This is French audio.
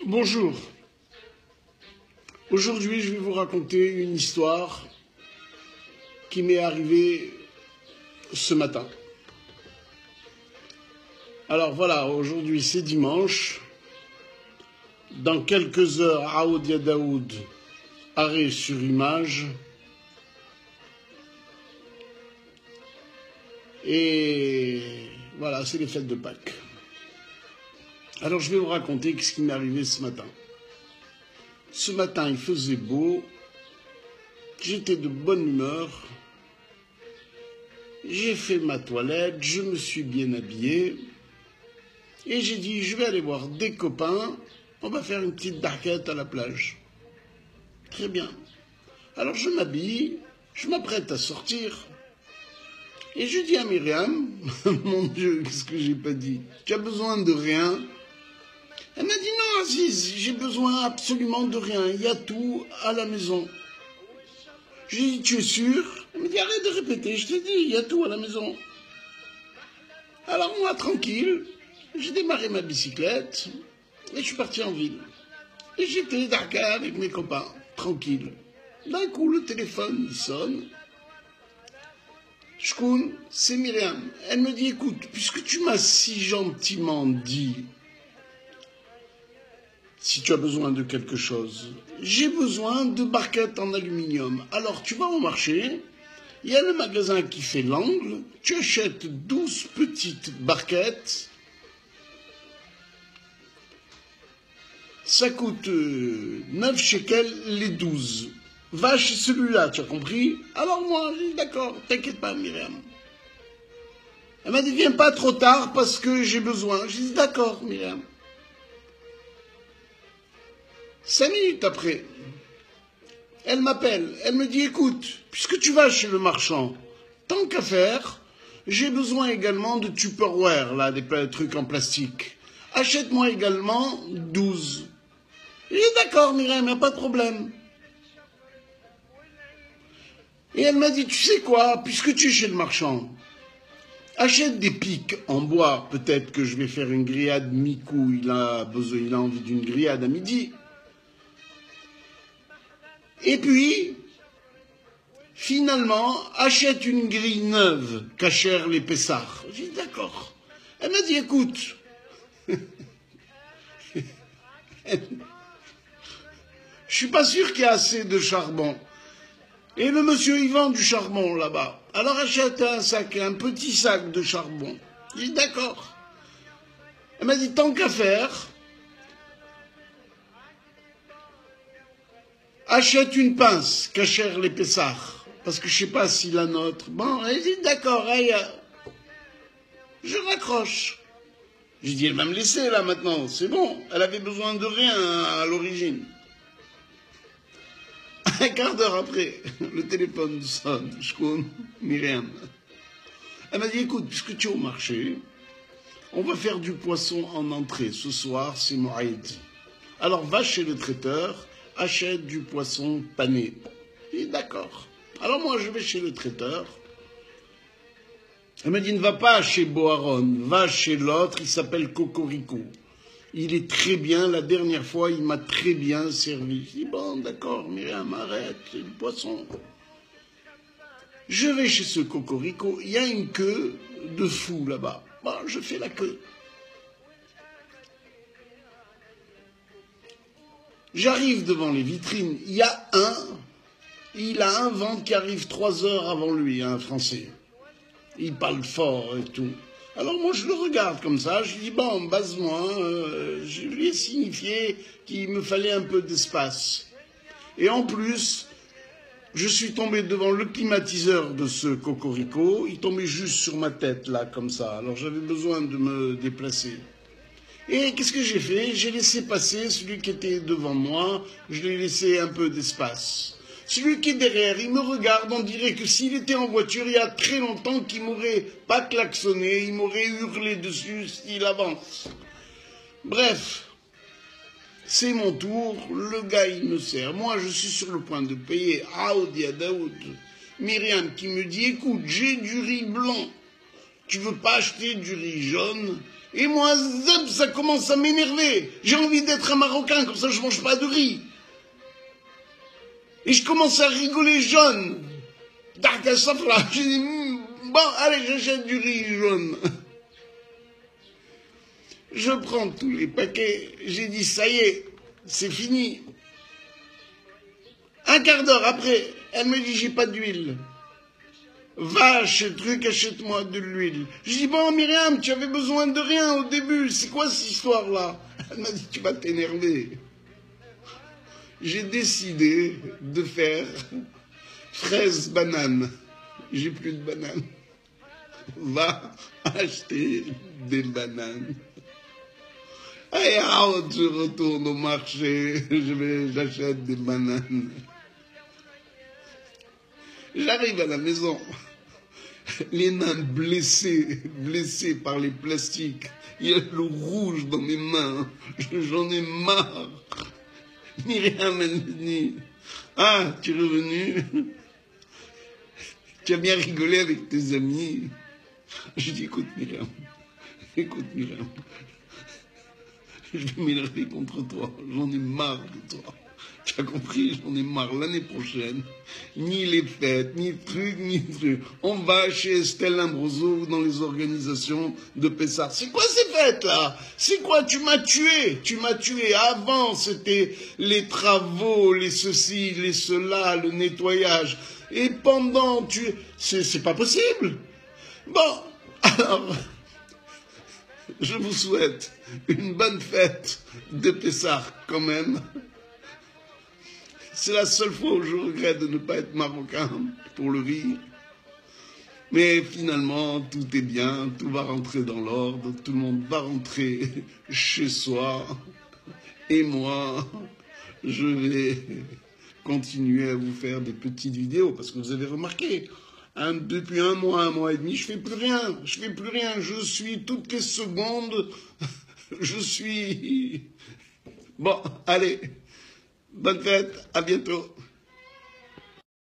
Bonjour. Aujourd'hui, je vais vous raconter une histoire qui m'est arrivée ce matin. Alors voilà, aujourd'hui c'est dimanche. Dans quelques heures, Aoud Yadaoud, arrêt sur image. Et voilà, c'est les fêtes de Pâques. Alors je vais vous raconter ce qui m'est arrivé ce matin. Ce matin, il faisait beau, j'étais de bonne humeur, j'ai fait ma toilette, je me suis bien habillé, et j'ai dit, je vais aller voir des copains, on va faire une petite darkette à la plage. Très bien. Alors je m'habille, je m'apprête à sortir, et je dis à Myriam, mon Dieu, qu'est-ce que j'ai pas dit? Tu as besoin de rien? Elle m'a dit non, Aziz, j'ai besoin absolument de rien, il y a tout à la maison. J'ai dit, tu es sûr? Elle m'a dit, arrête de répéter, je te dis, il y a tout à la maison. Alors moi, tranquille, j'ai démarré ma bicyclette et je suis parti en ville. Et j'étais d'Arca avec mes copains, tranquille. D'un coup, le téléphone il sonne. Shkoun, c'est Myriam. Elle me dit, écoute, puisque tu m'as si gentiment dit, si tu as besoin de quelque chose, j'ai besoin de barquettes en aluminium. Alors tu vas au marché, il y a le magasin qui fait l'angle, tu achètes 12 petites barquettes, ça coûte 9 shekels les 12. Va chez celui-là, tu as compris? Alors moi, j'ai dit d'accord, t'inquiète pas Myriam. Elle m'a dit viens pas trop tard parce que j'ai besoin. J'ai dit d'accord Myriam. 5 minutes après, elle m'appelle, elle me dit, écoute, puisque tu vas chez le marchand, tant qu'à faire, j'ai besoin également de Tupperware, là, des trucs en plastique. Achète-moi également 12. J'ai dit, d'accord, Myriam, il n'y a pas de problème. Et elle m'a dit, tu sais quoi, puisque tu es chez le marchand, achète des pics en bois, peut-être que je vais faire une grillade mi-coup, il a envie d'une grillade à midi. Et puis, finalement, achète une grille neuve, cachère les Pessards. J'ai dit d'accord. Elle m'a dit, écoute, je suis pas sûr qu'il y a assez de charbon. Et le monsieur, il vend du charbon là-bas. Alors achète un sac, un petit sac de charbon. J'ai dit d'accord. Elle m'a dit, tant qu'à faire, achète une pince, cachère les Pessards, parce que je sais pas si la nôtre... Bon, elle dit, d'accord, je raccroche. J'ai dit, elle va me laisser là maintenant, c'est bon, elle avait besoin de rien à l'origine. Un quart d'heure après, le téléphone sonne, je connais Myriam. Elle m'a dit, écoute, puisque tu es au marché, on va faire du poisson en entrée, ce soir c'est Mohaïd. Alors va chez le traiteur, achète du poisson pané. Et d'accord. Alors moi je vais chez le traiteur. Elle me dit ne va pas chez Boaron, va chez l'autre, il s'appelle Cocorico. Il est très bien, la dernière fois il m'a très bien servi. Je dis bon d'accord Myriam arrête, c'est du poisson. Je vais chez ce Cocorico, il y a une queue de fou là-bas. Bon je fais la queue. J'arrive devant les vitrines, il a un ventre qui arrive 3 heures avant lui, un Français. Il parle fort et tout. Alors moi je le regarde comme ça, je lui dis bon, base-moi, je lui ai signifié qu'il me fallait un peu d'espace. Et en plus, je suis tombé devant le climatiseur de ce Cocorico, il tombait juste sur ma tête là, comme ça, alors j'avais besoin de me déplacer. Et qu'est-ce que j'ai fait? J'ai laissé passer celui qui était devant moi, je lui ai laissé un peu d'espace. Celui qui est derrière, il me regarde, on dirait que s'il était en voiture, il y a très longtemps qu'il m'aurait pas klaxonné, il m'aurait hurlé dessus s'il avance. Bref, c'est mon tour, le gars il me sert, moi je suis sur le point de payer, Aoud Yadaoud, Myriam qui me dit, écoute, j'ai du riz blanc. tu veux pas acheter du riz jaune? Et moi, zep, ça commence à m'énerver. J'ai envie d'être un Marocain, comme ça je mange pas de riz. Et je commence à rigoler jaune. Darka Safra. J'ai dit, bon, allez, j'achète du riz jaune. Je prends tous les paquets. J'ai dit, ça y est, c'est fini. Un quart d'heure après, elle me dit, j'ai pas d'huile. Va chez truc, achète-moi de l'huile. Je dis, bon, Myriam, tu avais besoin de rien au début. C'est quoi cette histoire-là? Elle m'a dit, tu vas t'énerver. J'ai décidé de faire fraise banane. J'ai plus de bananes. Va acheter des bananes. Et je retourne au marché, j'achète des bananes. J'arrive à la maison, les mains blessées par les plastiques. Il y a le rouge dans mes mains. J'en ai marre. Myriam, elle me dit, ah, tu es revenu? Tu as bien rigolé avec tes amis? Je dis, écoute Myriam, je vais m'énerver contre toi, j'en ai marre de toi. Tu as compris, j'en ai marre. L'année prochaine, ni les fêtes, ni trucs, on va chez Estelle Imbroso dans les organisations de Pessah. C'est quoi ces fêtes-là? C'est quoi? Tu m'as tué. Avant, c'était les travaux, les ceci, les cela, le nettoyage. Et pendant, c'est pas possible. Bon, alors, je vous souhaite une bonne fête de Pessah quand même. C'est la seule fois où je regrette de ne pas être marocain pour le riz. Mais finalement, tout est bien, tout va rentrer dans l'ordre, tout le monde va rentrer chez soi. Et moi, je vais continuer à vous faire des petites vidéos, parce que vous avez remarqué, depuis un mois et demi, je fais plus rien. Je suis toutes les secondes, je suis... Bon, allez. Bonne fête, à bientôt.